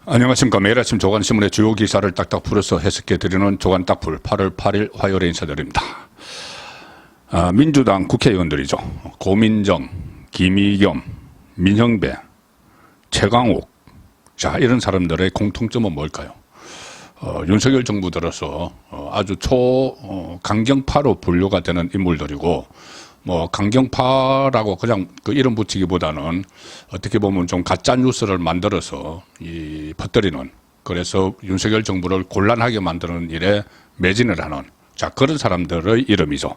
안녕하십니까. 매일 아침 조간신문의 주요 기사를 딱딱 풀어서 해석해드리는 조간딱풀 8월 8일 화요일에 인사드립니다. 민주당 국회의원들이죠. 고민정, 김의겸, 민형배, 최강욱. 자, 이런 사람들의 공통점은 뭘까요? 윤석열 정부 들어서 아주 강경파로 분류가 되는 인물들이고, 강경파라고 그냥 그 이름 붙이기보다는 어떻게 보면 좀 가짜 뉴스를 만들어서 퍼뜨리는, 그래서 윤석열 정부를 곤란하게 만드는 일에 매진을 하는, 자, 그런 사람들의 이름이죠.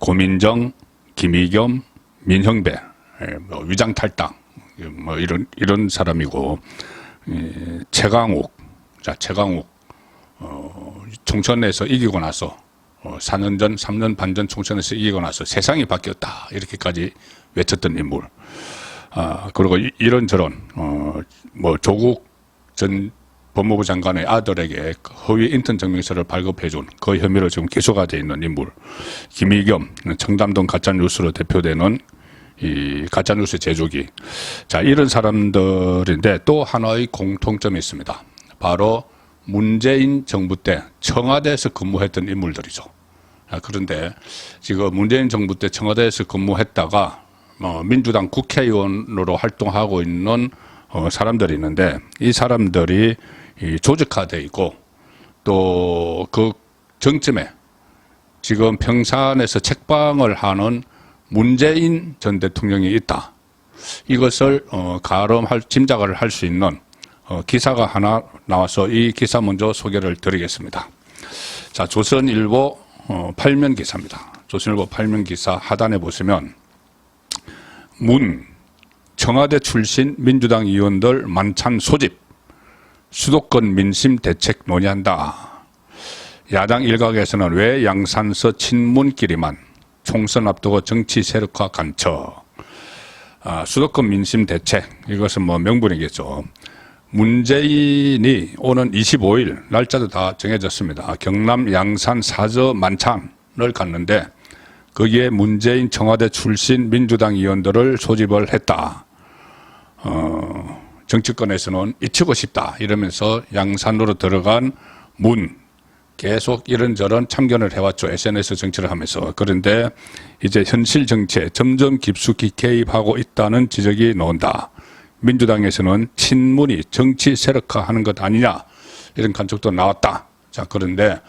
고민정, 김의겸, 민형배, 위장탈당, 이런 사람이고, 최강욱. 자, 최강욱. 총선에서 이기고 나서 4년 전, 3년 반 전 총선에서 이기고 나서 세상이 바뀌었다, 이렇게까지 외쳤던 인물. 그리고 이런저런, 조국 전 법무부 장관의 아들에게 허위 인턴 증명서를 발급해준 그 혐의로 지금 기소가 되어 있는 인물. 김의겸, 청담동 가짜뉴스로 대표되는 이 가짜뉴스 제조기. 자, 이런 사람들인데 또 하나의 공통점이 있습니다. 바로 문재인 정부 때 청와대에서 근무했던 인물들이죠. 그런데 지금 문재인 정부 때 청와대에서 근무했다가 민주당 국회의원으로 활동하고 있는 사람들이 있는데, 이 사람들이 조직화되어 있고 또 그 정점에 지금 평산에서 책방을 하는 문재인 전 대통령이 있다. 이것을 짐작을 할 수 있는 기사가 하나 나와서 이 기사 먼저 소개를 드리겠습니다. 자, 조선일보 8면 기사입니다. 조선일보 8면 기사 하단에 보시면 청와대 출신 민주당 의원들 만찬 소집, 수도권 민심 대책 논의한다. 야당 일각에서는 왜 양산서 친문끼리만, 총선 앞두고 정치 세력화 간처. 수도권 민심 대책, 이것은 명분이겠죠. 문재인이 오는 25일, 날짜도 다 정해졌습니다. 경남 양산 사저 만찬을 갔는데 거기에 문재인 청와대 출신 민주당 의원들을 소집을 했다. 정치권에서는 잊히고 싶다 이러면서 양산으로 들어간 계속 이런저런 참견을 해왔죠. SNS 정치를 하면서. 그런데 이제 현실 정치에 점점 깊숙이 개입하고 있다는 지적이 나온다. 민주당에서는 친문이 정치 세력화하는 것 아니냐, 이런 관측도 나왔다. 자, 그런데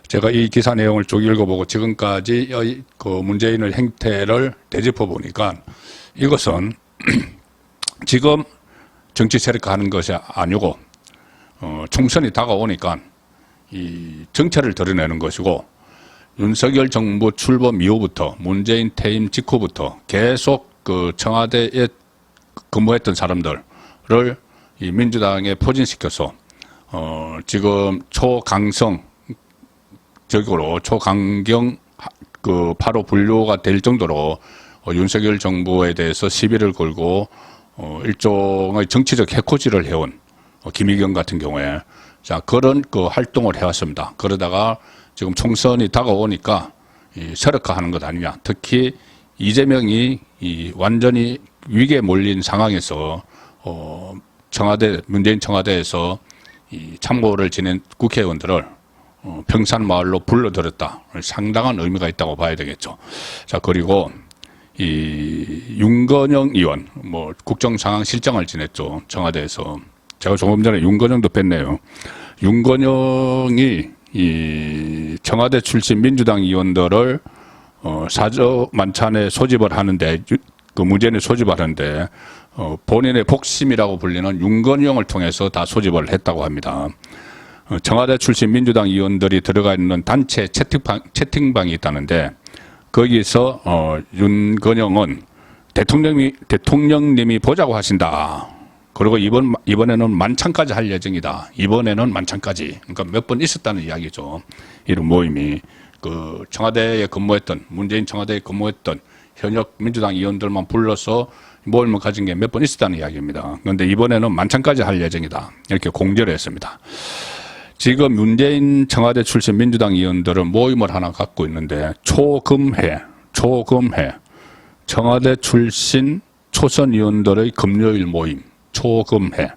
제가 이 기사 내용을 쭉 읽어보고 지금까지 그 문재인의 행태를 되짚어 보니까 이것은 지금 정치 세력화하는 것이 아니고 총선이 다가오니까 이 정체를 드러내는 것이고, 윤석열 정부 출범 이후부터 문재인 퇴임 직후부터 계속 그 청와대에 근무했던 사람들을 이 민주당에 포진시켜서 지금 초강경 바로 분류가 될 정도로 윤석열 정부에 대해서 시비를 걸고 일종의 정치적 해코지를 해온 김의겸 같은 경우에, 자, 그런 그 활동을 해왔습니다. 그러다가 지금 총선이 다가오니까 세력화하는 것 아니냐. 특히 이재명이 완전히 위기에 몰린 상황에서 문재인 청와대에서 참모를 지낸 국회의원들을 평산마을로 불러들였다. 상당한 의미가 있다고 봐야 되겠죠. 자, 그리고 윤건영 의원, 국정상황실장을 지냈죠. 청와대에서. 제가 조금 전에 윤건영도 뵀네요. 윤건영이 청와대 출신 민주당 의원들을 사저 만찬에 소집을 하는데, 그 문재인이 소집을 하는데 본인의 복심이라고 불리는 윤건영을 통해서 다 소집을 했다고 합니다. 청와대 출신 민주당 의원들이 들어가 있는 단체 채팅방이 있다는데, 거기서 윤건영은 대통령님이 보자고 하신다. 그리고 이번에는 만찬까지 할 예정이다. 이번에는 만찬까지. 그러니까 몇 번 있었다는 이야기죠. 이런 모임이. 그 청와대에 근무했던, 문재인 청와대에 근무했던 현역 민주당 의원들만 불러서 모임을 가진 게 몇 번 있었다는 이야기입니다. 그런데 이번에는 만찬까지 할 예정이다. 이렇게 공개를 했습니다. 지금 문재인 청와대 출신 민주당 의원들은 모임을 하나 갖고 있는데, 초금회. 청와대 출신 초선 의원들의 금요일 모임. 초금회.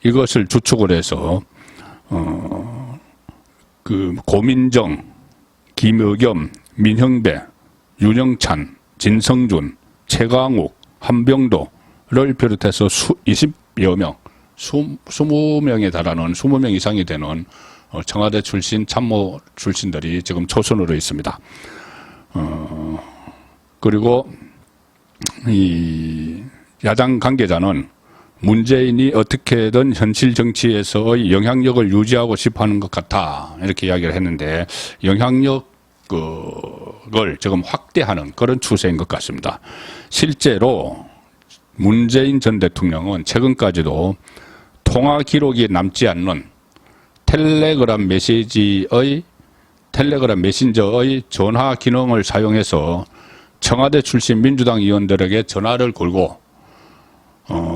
이것을 주축을 해서 그 고민정, 김의겸, 민형배, 윤영찬, 진성준, 최강욱, 한병도를 비롯해서 20여 명, 20명에 달하는 20명 이상이 되는 청와대 출신 참모 출신들이 지금 초선으로 있습니다. 그리고 이 야당 관계자는 문재인이 어떻게든 현실 정치에서의 영향력을 유지하고 싶어 하는 것 같아. 이렇게 이야기를 했는데 영향력을 지금 확대하는 그런 추세인 것 같습니다. 실제로 문재인 전 대통령은 최근까지도 통화 기록이 남지 않는 텔레그램 메신저의 전화 기능을 사용해서 청와대 출신 민주당 의원들에게 전화를 걸고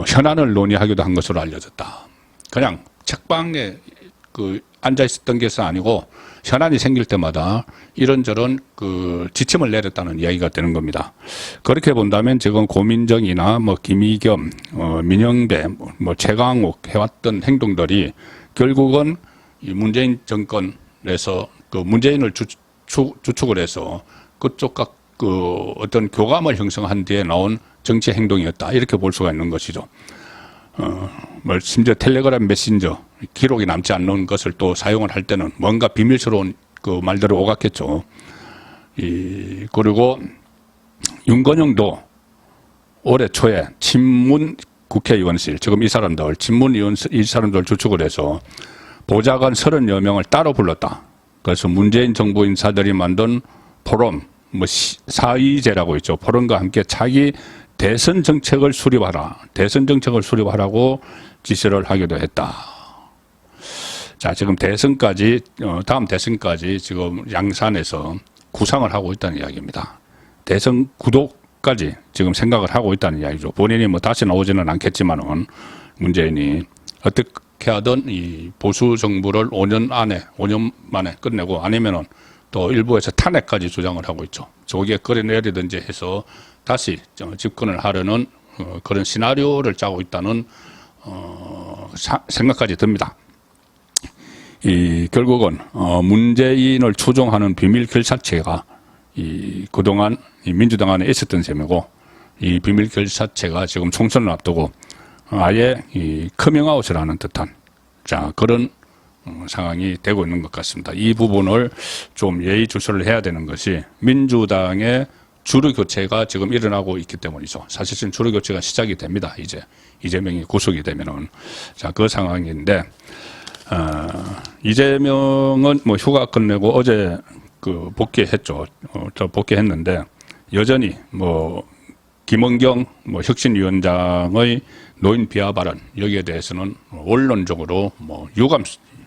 현안을 논의하기도 한 것으로 알려졌다. 그냥 책방에 앉아 있었던 것은 아니고 현안이 생길 때마다 이런저런 지침을 내렸다는 이야기가 되는 겁니다. 그렇게 본다면 지금 고민정이나 김의겸, 민영배, 최강욱 해왔던 행동들이 결국은 이 문재인 정권에서 문재인을 주축을 해서 그쪽과 어떤 교감을 형성한 뒤에 나온 정치 행동이었다. 이렇게 볼 수가 있는 것이죠. 심지어 텔레그램 메신저 기록이 남지 않는 것을 또 사용을 할 때는 뭔가 비밀스러운 말들을 오갔겠죠. 그리고 윤건영도 올해 초에 친문 국회의원실, 지금 이 사람들 주축을 해서 보좌관 30여 명을 따로 불렀다. 그래서 문재인 정부 인사들이 만든 포럼, 사의제라고 있죠. 포럼과 함께 차기 대선 정책을 수립하라고 지시를 하기도 했다. 자, 지금 다음 대선까지 지금 양산에서 구상을 하고 있다는 이야기입니다. 대선 구도까지 지금 생각을 하고 있다는 이야기죠. 본인이 다시 나오지는 않겠지만은 문재인이 어떻게 하든 이 보수 정부를 5년 만에 끝내고 아니면은 또 일부에서 탄핵까지 주장을 하고 있죠. 조기에 끌어내리든지 해서 다시 집권을 하려는 그런 시나리오를 짜고 있다는 생각까지 듭니다. 결국은 문재인을 추종하는 비밀 결사체가 그동안 민주당 안에 있었던 셈이고 이 비밀 결사체가 지금 총선을 앞두고 아예 커밍아웃을 하는 듯한 그런 상황이 되고 있는 것 같습니다. 이 부분을 좀 예의주시를 해야 되는 것이 민주당의 주류 교체가 지금 일어나고 있기 때문이죠. 사실상 주류 교체가 시작이 됩니다. 이재명이 구속이 되면은 그 상황인데 이재명은 휴가 끝내고 어제 복귀했죠. 복귀했는데 여전히 김은경 혁신위원장의 노인 비하 발언 여기에 대해서는 원론적으로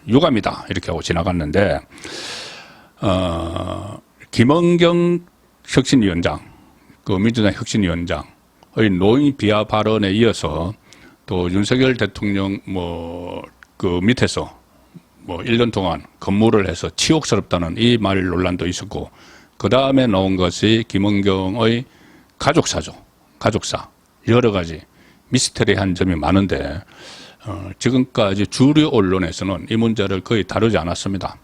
유감이다 이렇게 하고 지나갔는데 김은경 혁신위원장, 민주당 혁신위원장의 노인 비하 발언에 이어서 또 윤석열 대통령 밑에서 1년 동안 근무를 해서 치욕스럽다는 이 말 논란도 있었고 그 다음에 나온 것이 김은경의 가족사죠. 가족사 여러 가지 미스터리한 점이 많은데 지금까지 주류 언론에서는 이 문제를 거의 다루지 않았습니다.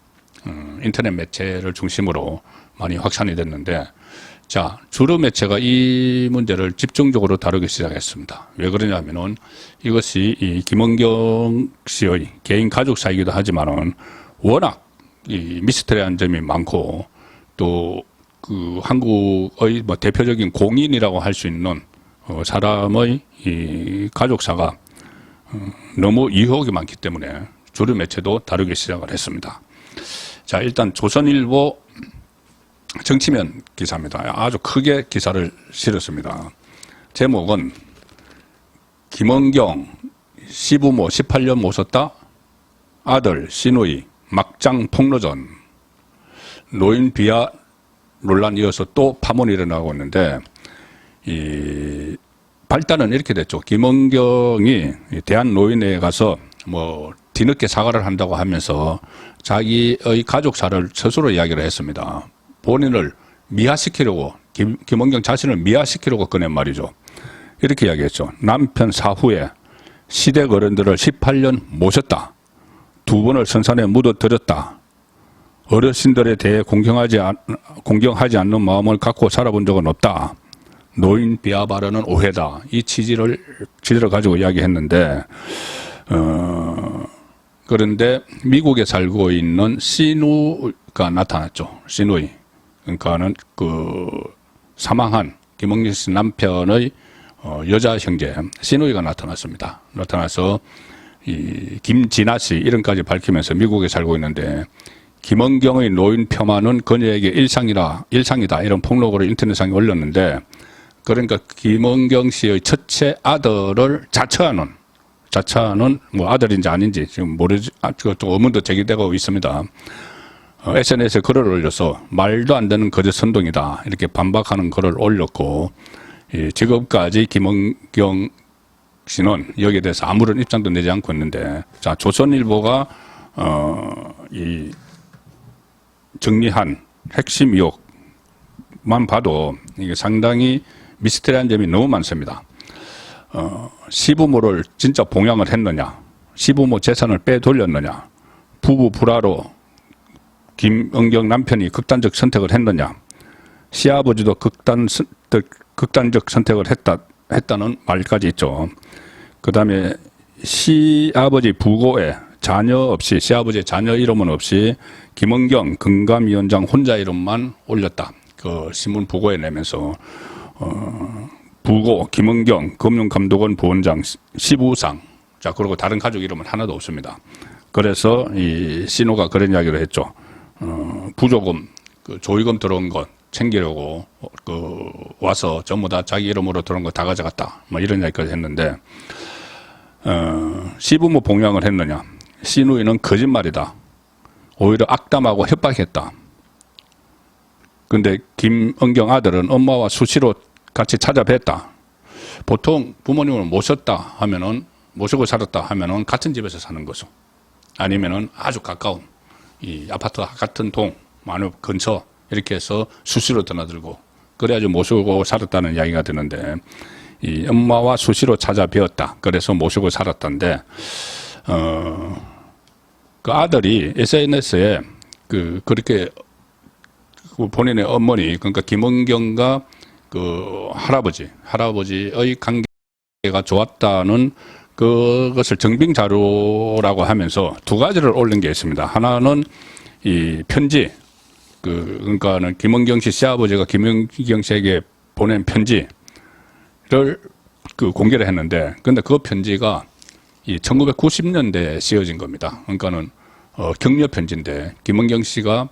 인터넷 매체를 중심으로 많이 확산이 됐는데 주류 매체가 이 문제를 집중적으로 다루기 시작했습니다. 왜 그러냐면은 이것이 이 김은경 씨의 개인 가족사이기도 하지만은 워낙 미스터리한 점이 많고 또 한국의 대표적인 공인이라고 할 수 있는 사람의 이 가족사가 너무 의혹이 많기 때문에 주류 매체도 다루기 시작을 했습니다. 일단 조선일보 정치면 기사입니다. 아주 크게 기사를 실었습니다. 제목은 김은경 시부모 18년 모셨다 아들 시누이 막장 폭로전 노인 비하 논란 이어서 또 파문이 일어나고 있는데 발단은 이렇게 됐죠. 김은경이 대한노인회에 가서 뒤늦게 사과를 한다고 하면서 자기의 가족사를 스스로 이야기를 했습니다. 본인을 미화시키려고 김은경 자신을 미화시키려고 꺼낸 말이죠. 이렇게 이야기했죠. 남편 사후에 시댁 어른들을 18년 모셨다. 2번을 선산에 묻어들였다. 어르신들에 대해 공경하지 않는 마음을 갖고 살아본 적은 없다. 노인 비하 발언은 오해다. 이 취지를 가지고 이야기했는데, 그런데 미국에 살고 있는 시누이가 나타났죠. 시누이. 그러니까는 사망한 김응길 씨 남편의 여자 형제 시누이가 나타났습니다. 나타나서 이 김진아 씨 이름까지 밝히면서 미국에 살고 있는데, 김은경의 노인 폄하는 그녀에게 일상이다 이런 폭로글을 인터넷상에 올렸는데, 그러니까 김은경 씨의 첫째 아들을 자처하는 뭐 아들인지 아닌지 지금 모르지, 좀 의문도 제기되고 있습니다. SNS에 글을 올려서 말도 안 되는 거짓 선동이다 이렇게 반박하는 글을 올렸고, 지금까지 김은경 씨는 여기에 대해서 아무런 입장도 내지 않고 있는데, 자, 조선일보가 이 정리한 핵심 의혹만 봐도 이게 상당히 미스테리한 점이 너무 많습니다. 시부모를 진짜 봉양을 했느냐, 시부모 재산을 빼돌렸느냐, 부부 불화로 김은경 남편이 극단적 선택을 했느냐, 시아버지도 극단적 선택을 했다는 말까지 있죠. 그 다음에 시아버지 부고에 자녀 없이, 시아버지의 자녀 이름은 없이 김은경 금감위원장 혼자 이름만 올렸다. 그 신문 부고에 내면서 부고 김은경 금융감독원 부원장 시부상, 자, 그리고 다른 가족 이름은 하나도 없습니다. 그래서 이 신호가 그런 이야기를 했죠. 부조금, 조의금 들어온 것 챙기려고 와서 전부 다 자기 이름으로 들어온 거 다 가져갔다. 뭐 이런 이야기까지 했는데, 시부모 봉양을 했느냐? 시누이는 거짓말이다. 오히려 악담하고 협박했다. 근데 김은경 아들은 엄마와 수시로 같이 찾아뵀다. 보통 부모님을 모시고 살았다 하면은 같은 집에서 사는 거죠. 아니면은 아주 가까운 이 아파트 같은 동, 근처 이렇게 해서 수시로 드나들고 그래야지 모시고 살았다는 이야기가 드는데, 이 엄마와 수시로 찾아뵈었다. 그래서 모시고 살았던데, 그 아들이 SNS에 그렇게 본인의 어머니, 그러니까 김은경과 그 할아버지의 관계가 좋았다는 그것을 증빙 자료라고 하면서 2가지를 올린 게 있습니다. 하나는 이 편지, 그러니까는 김은경 씨 시아버지가 김은경 씨에게 보낸 편지를 공개를 했는데, 근데 그 편지가 이 1990년대에 쓰여진 겁니다. 그러니까는 격려 편지인데, 김은경 씨가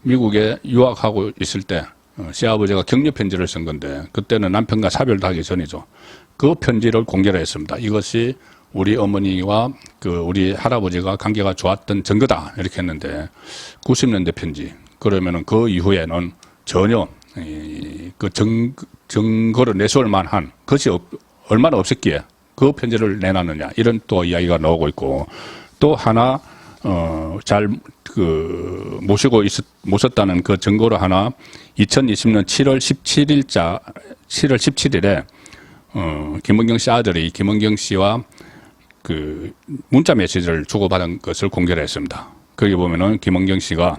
미국에 유학하고 있을 때 시아버지가 격려 편지를 쓴 건데, 그때는 남편과 사별도 하기 전이죠. 그 편지를 공개를 했습니다. 이것이 우리 어머니와 우리 할아버지가 관계가 좋았던 증거다 이렇게 했는데, 90년대 편지. 그러면은 그 이후에는 전혀 그 증거를 내세울 만한 것이 얼마나 없었기에 그 편지를 내놨느냐, 이런 또 이야기가 나오고 있고, 또 하나 모셨다는 그 증거로 하나 2020년 7월 17일에 김은경 씨 아들이 김은경 씨와 문자 메시지를 주고받은 것을 공개를 했습니다. 거기 보면은 김은경 씨가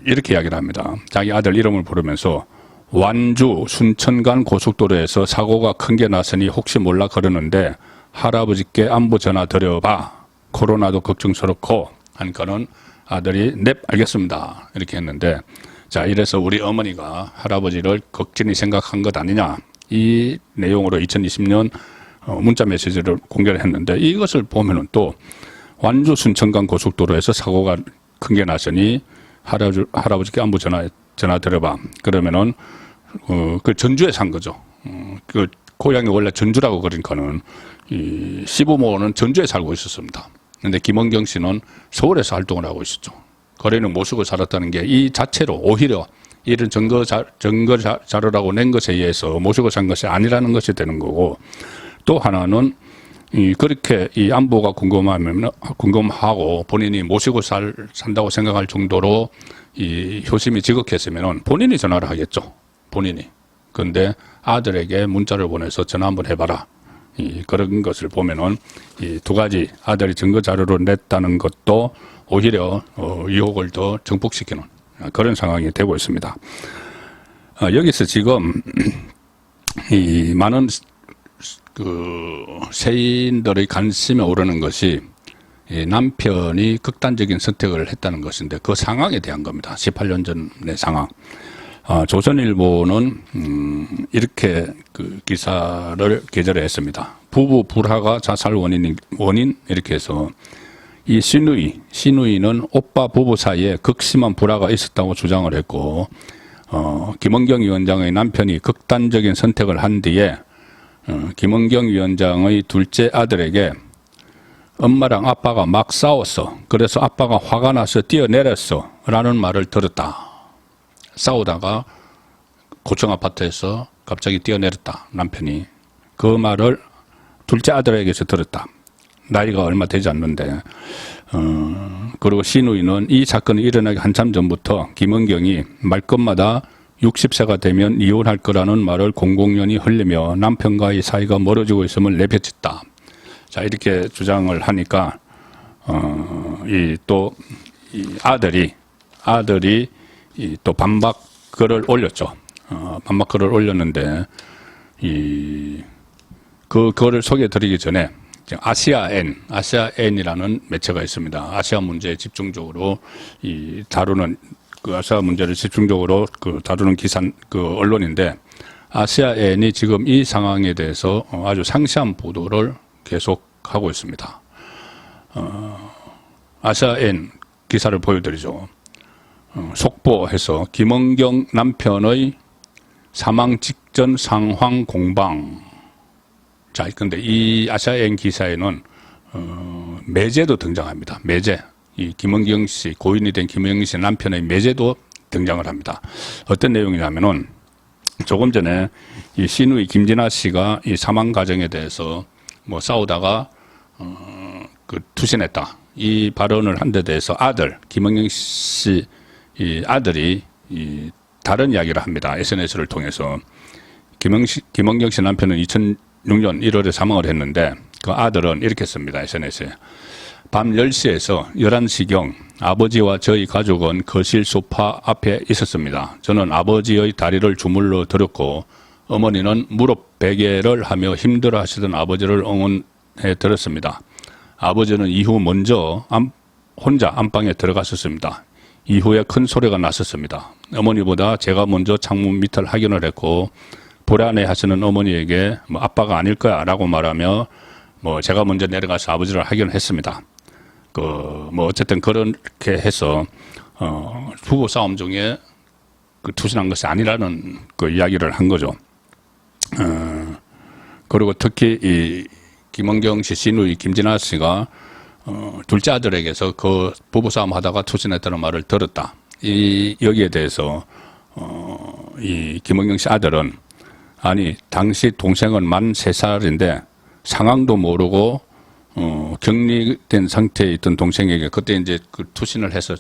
이렇게 이야기를 합니다. 자기 아들 이름을 부르면서 완주 순천 간 고속도로에서 사고가 큰 게 났으니 혹시 몰라 그러는데 할아버지께 안부 전화 드려봐. 코로나도 걱정스럽고 하니까는 아들이 넵 알겠습니다 이렇게 했는데, 자, 이래서 우리 어머니가 할아버지를 극진히 생각한 것 아니냐, 이 내용으로 2020년 문자 메시지를 공개를 했는데, 이것을 보면은 또 완주 순천 간 고속도로에서 사고가 큰 게 났으니 할아버지께 안부 전화 드려봐. 그러면은 그 전주에 산 거죠. 그 고향이 원래 전주라고, 그러니까는 이 시부모는 전주에 살고 있었습니다. 근데 김은경 씨는 서울에서 활동을 하고 있었죠. 거래는 모시고 살았다는 게 이 자체로 오히려 이런 증거 자료라고 낸 것에 의해서 모시고 산 것이 아니라는 것이 되는 거고, 또 하나는 그렇게 이 안부가 궁금하고 본인이 모시고 산다고 생각할 정도로 이 효심이 지극했으면 본인이 전화를 하겠죠. 본인이. 그런데 아들에게 문자를 보내서 전화 한번 해봐라 그런 것을 보면은 이 두 가지 아들이 증거 자료로 냈다는 것도 오히려 의혹을 더 증폭시키는 그런 상황이 되고 있습니다. 여기서 지금 이 많은 그 세인들의 관심에 오르는 것이 이 남편이 극단적인 선택을 했다는 것인데 그 상황에 대한 겁니다. 18년 전의 상황. 조선일보는 이렇게 그 기사를 게재를 했습니다. 부부 불화가 자살 원인 이렇게 해서 이 시누이는 오빠 부부 사이에 극심한 불화가 있었다고 주장을 했고 김은경 위원장의 남편이 극단적인 선택을 한 뒤에 김은경 위원장의 둘째 아들에게 엄마랑 아빠가 막 싸웠어. 그래서 아빠가 화가 나서 뛰어내렸어. 라는 말을 들었다. 싸우다가 고층 아파트에서 갑자기 뛰어내렸다. 남편이. 그 말을 둘째 아들에게서 들었다. 나이가 얼마 되지 않는데. 그리고 시누이는 이 사건이 일어나기 한참 전부터 김은경이 말끝마다 60세가 되면 이혼할 거라는 말을 공공연히 흘리며 남편과의 사이가 멀어지고 있음을 내비쳤다. 자, 이렇게 주장을 하니까, 이 아들이 또 반박 글을 올렸죠. 반박 글을 올렸는데, 그 글을 소개해 드리기 전에, 아시아N이라는 매체가 있습니다. 아시아 문제에 집중적으로 다루는, 그 아시아 문제를 집중적으로 다루는 언론인데, 아시아N이 지금 이 상황에 대해서 아주 상세한 보도를 계속하고 있습니다. 아시아N 기사를 보여드리죠. 속보해서 김은경 남편의 사망 직전 상황 공방. 자, 근데 이 아시아N 기사에는 매제도 등장합니다. 매제. 이 김은경 씨, 고인이 된 김은경 씨 남편의 매제도 등장을 합니다. 어떤 내용이냐면은 조금 전에 이 시누이 김진아 씨가 이 사망 과정에 대해서 뭐 싸우다가 투신했다. 이 발언을 한 데 대해서 김은경 씨 이 아들이 다른 이야기를 합니다. SNS를 통해서 김은경 씨 남편은 2006년 1월에 사망을 했는데 그 아들은 이렇게 씁니다. SNS에 밤 10시에서 11시경 아버지와 저희 가족은 거실 소파 앞에 있었습니다. 저는 아버지의 다리를 주물러 들었고 어머니는 무릎 베개를 하며 힘들어 하시던 아버지를 응원해 들었습니다. 아버지는 이후 먼저 혼자 안방에 들어갔었습니다. 이후에 큰 소리가 났었습니다. 어머니보다 제가 먼저 창문 밑을 확인을 했고 불안해 하시는 어머니에게 뭐 아빠가 아닐 거야 라고 말하며 뭐 제가 먼저 내려가서 아버지를 확인했습니다. 뭐 어쨌든 그렇게 해서 부부 싸움 중에 투신한 것이 아니라는 그 이야기를 한 거죠. 그리고 특히 이 김은경 씨 시누이 김진아 씨가 둘째 아들에게서 그 부부싸움 하다가 투신했다는 말을 들었다. 여기에 대해서 이 김은경 씨 아들은 아니 당시 동생은 만 3살인데 상황도 모르고 격리된 상태에 있던 동생에게 그때 이제 그 투신을 해서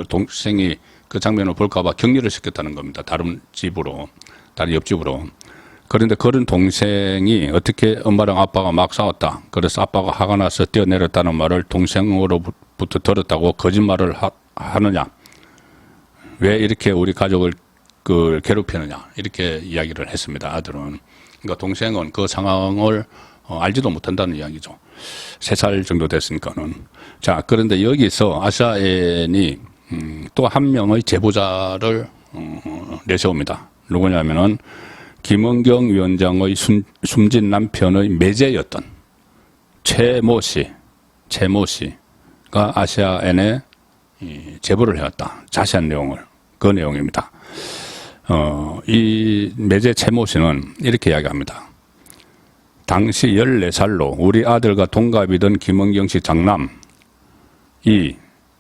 동생이 그 장면을 볼까봐 격리를 시켰다는 겁니다. 다른 옆집으로. 그런데 그런 동생이 어떻게 엄마랑 아빠가 막 싸웠다. 그래서 아빠가 화가 나서 뛰어내렸다는 말을 동생으로부터 들었다고 거짓말을 하느냐. 왜 이렇게 우리 가족을 괴롭히느냐. 이렇게 이야기를 했습니다. 아들은. 그러니까 동생은 그 상황을 알지도 못한다는 이야기죠. 3살 정도 됐으니까는. 자, 그런데 여기서 아시아N이 또 한 명의 제보자를 내세웁니다. 누구냐면은 김은경 위원장의 숨진 남편의 매제였던 최모 씨가 아시아N에 제보를 해왔다. 자세한 내용을. 그 내용입니다. 이 매제 최모 씨는 이렇게 이야기합니다. 당시 14살로 우리 아들과 동갑이던 김은경 씨 장남이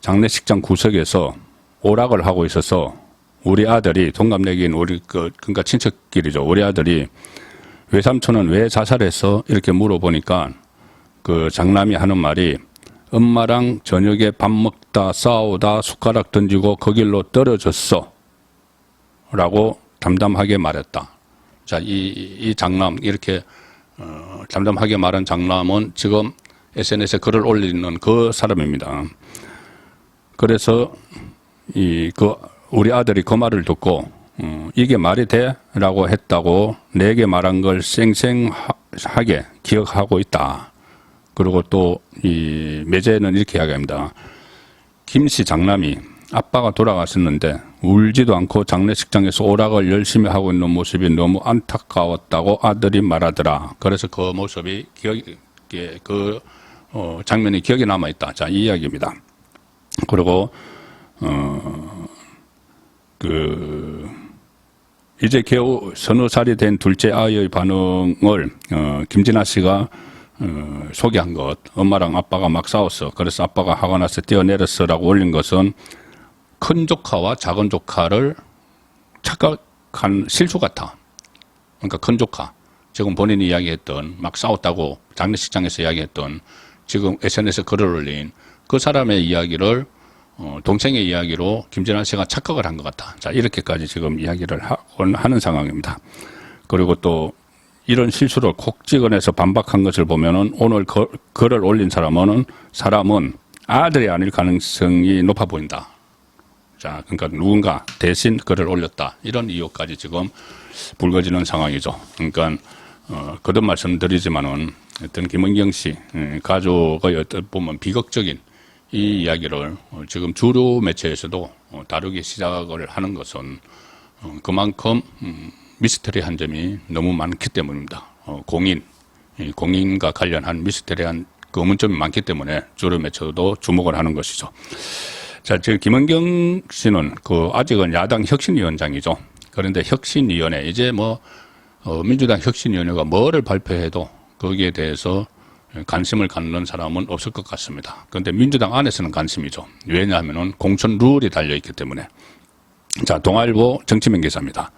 장례식장 구석에서 오락을 하고 있어서 우리 아들이 동갑내기인 그러니까 친척끼리죠. 우리 아들이 외삼촌은 왜 자살했어? 이렇게 물어보니까 그 장남이 하는 말이 엄마랑 저녁에 밥 먹다 싸우다 숟가락 던지고 그 길로 떨어졌어. 라고 담담하게 말했다. 자, 이 장남 이렇게 잠잠하게 말한 장남은 지금 SNS에 글을 올리는 그 사람입니다. 그래서 우리 아들이 그 말을 듣고 이게 말이 돼? 라고 했다고 내게 말한 걸 생생하게 기억하고 있다. 그리고 또 이 매제는 이렇게 이야기합니다. 김씨 장남이 아빠가 돌아가셨는데 울지도 않고 장례식장에서 오락을 열심히 하고 있는 모습이 너무 안타까웠다고 아들이 말하더라. 그래서 그 모습이 장면이 기억에 남아있다. 자, 이 이야기입니다. 그리고 이제 겨우 서너 살이 된 둘째 아이의 반응을 김진아 씨가 소개한 것. 엄마랑 아빠가 막 싸웠어. 그래서 아빠가 화가 나서 뛰어내렸어라고 올린 것은 큰 조카와 작은 조카를 착각한 실수 같아. 그러니까 큰 조카. 지금 본인이 이야기했던 막 싸웠다고 장례식장에서 이야기했던 지금 SNS에 글을 올린 그 사람의 이야기를 동생의 이야기로 김진아 씨가 착각을 한 것 같다. 자, 이렇게까지 지금 이야기를 하는 상황입니다. 그리고 또 이런 실수를 콕 찍어내서 반박한 것을 보면은 오늘 글을 올린 사람은 아들이 아닐 가능성이 높아 보인다. 자, 그러니까 누군가 대신 글을 올렸다. 이런 이유까지 지금 불거지는 상황이죠. 그러니까 거듭 말씀드리지만은 어떤 김은경 씨 가족의 어떤 보면 비극적인 이 이야기를 지금 주류 매체에서도 다루기 시작을 하는 것은 그만큼 미스터리한 점이 너무 많기 때문입니다. 공인과 관련한 미스터리한 그 의문점이 많기 때문에 주류 매체도 주목을 하는 것이죠. 자, 지금 김은경 씨는 아직은 야당 혁신위원장이죠. 그런데 혁신위원회, 이제 민주당 혁신위원회가 뭐를 발표해도 거기에 대해서 관심을 갖는 사람은 없을 것 같습니다. 그런데 민주당 안에서는 관심이죠. 왜냐하면 공천 룰이 달려있기 때문에. 자, 동아일보 정치면 기사입니다.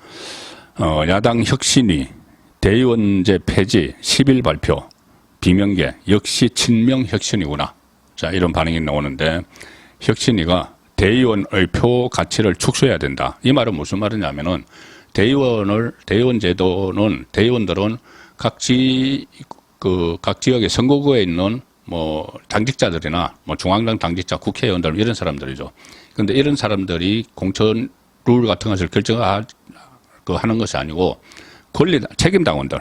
야당 혁신위 대의원제 폐지 10일 발표 비명계 역시 친명 혁신이구나. 자, 이런 반응이 나오는데 혁신위가 대의원의 표 가치를 축소해야 된다. 이 말은 무슨 말이냐면은 대의원 제도는 대의원들은 각 지역의 선거구에 있는 당직자들이나 중앙당 당직자, 국회의원들 이런 사람들이죠. 그런데 이런 사람들이 공천 룰 같은 것을 하는 것이 아니고 책임당원들,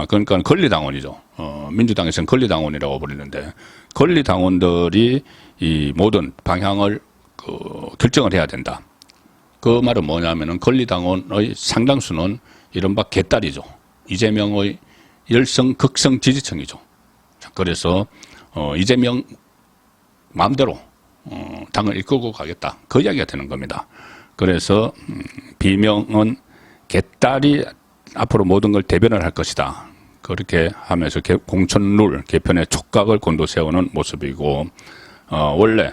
그러니까 권리당원이죠. 민주당에서는 권리당원이라고 부르는데 권리당원들이 이 모든 방향을 결정을 해야 된다. 그 말은 뭐냐면은 권리당원의 상당수는 이른바 개딸이죠. 이재명의 열성 극성 지지층이죠. 그래서 이재명 마음대로 당을 이끌고 가겠다. 그 이야기가 되는 겁니다. 그래서 비명은 개딸이 앞으로 모든 걸 대변을 할 것이다. 그렇게 하면서 공천룰 개편의 촉각을 곤두세우는 모습이고 원래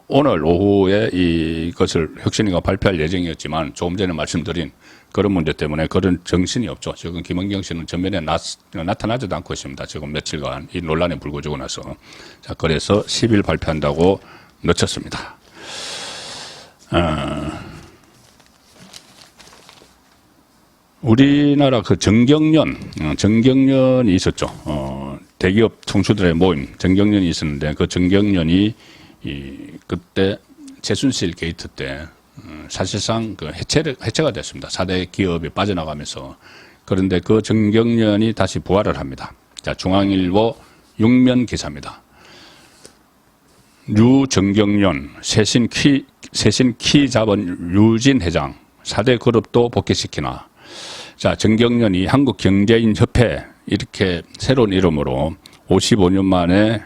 오늘 오후에 이것을 혁신위가 발표할 예정이었지만 조금 전에 말씀드린 그런 문제 때문에 그런 정신이 없죠. 지금 김은경 씨는 전면에 나타나지도 않고 있습니다. 지금 며칠간 이 논란에 불거지고 나서. 자, 그래서 10일 발표한다고 늦췄습니다. 우리나라 정경련이 있었죠. 대기업 총수들의 모임, 정경련이 있었는데 그 정경련이 그때 최순실 게이트 때 사실상 해체가 됐습니다. 4대 기업이 빠져나가면서. 그런데 그 정경련이 다시 부활을 합니다. 자, 중앙일보 6면 기사입니다. 류정경련, 세신 키 잡은 류진 회장, 4대 그룹도 복귀시키나. 자, 정경련이 한국경제인협회 이렇게 새로운 이름으로 55년 만에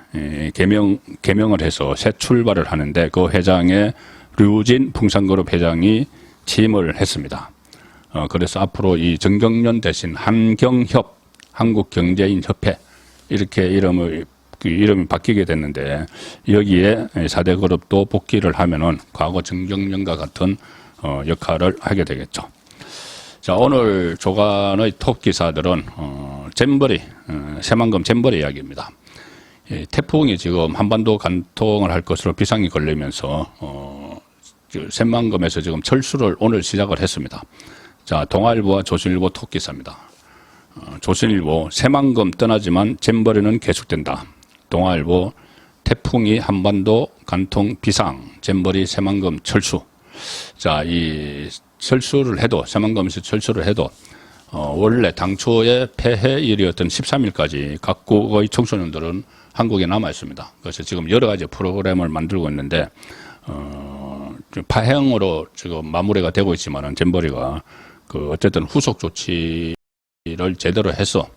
개명을 해서 새 출발을 하는데 그 회장에 류진 풍산그룹 회장이 취임을 했습니다. 그래서 앞으로 이 정경련 대신 한경협, 한국경제인협회 이렇게 이름이 바뀌게 됐는데 여기에 4대 그룹도 복귀를 하면은 과거 정경련과 같은 역할을 하게 되겠죠. 자, 오늘 조간의 톱 기사들은 잼버리, 새만금 잼버리 이야기입니다. 태풍이 지금 한반도 관통을 할 것으로 비상이 걸리면서 새만금에서 지금 철수를 오늘 시작을 했습니다. 자, 동아일보와 조선일보 톱 기사입니다. 조선일보 새만금 떠나지만 잼버리는 계속된다. 동아일보 태풍이 한반도 간통 비상 잼버리 새만금 철수. 자, 이 철수를 해도 새만금에서 철수를 해도 원래 당초의 폐해일이었던 13일까지 각국의 청소년들은 한국에 남아 있습니다. 그래서 지금 여러 가지 프로그램을 만들고 있는데 파행으로 지금 마무리가 되고 있지만은 잼버리가 어쨌든 후속 조치를 제대로 해서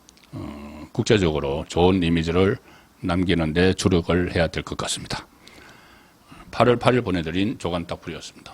국제적으로 좋은 이미지를 남기는 데 주력을 해야 될 것 같습니다. 8월 8일 보내드린 조간딱풀이었습니다.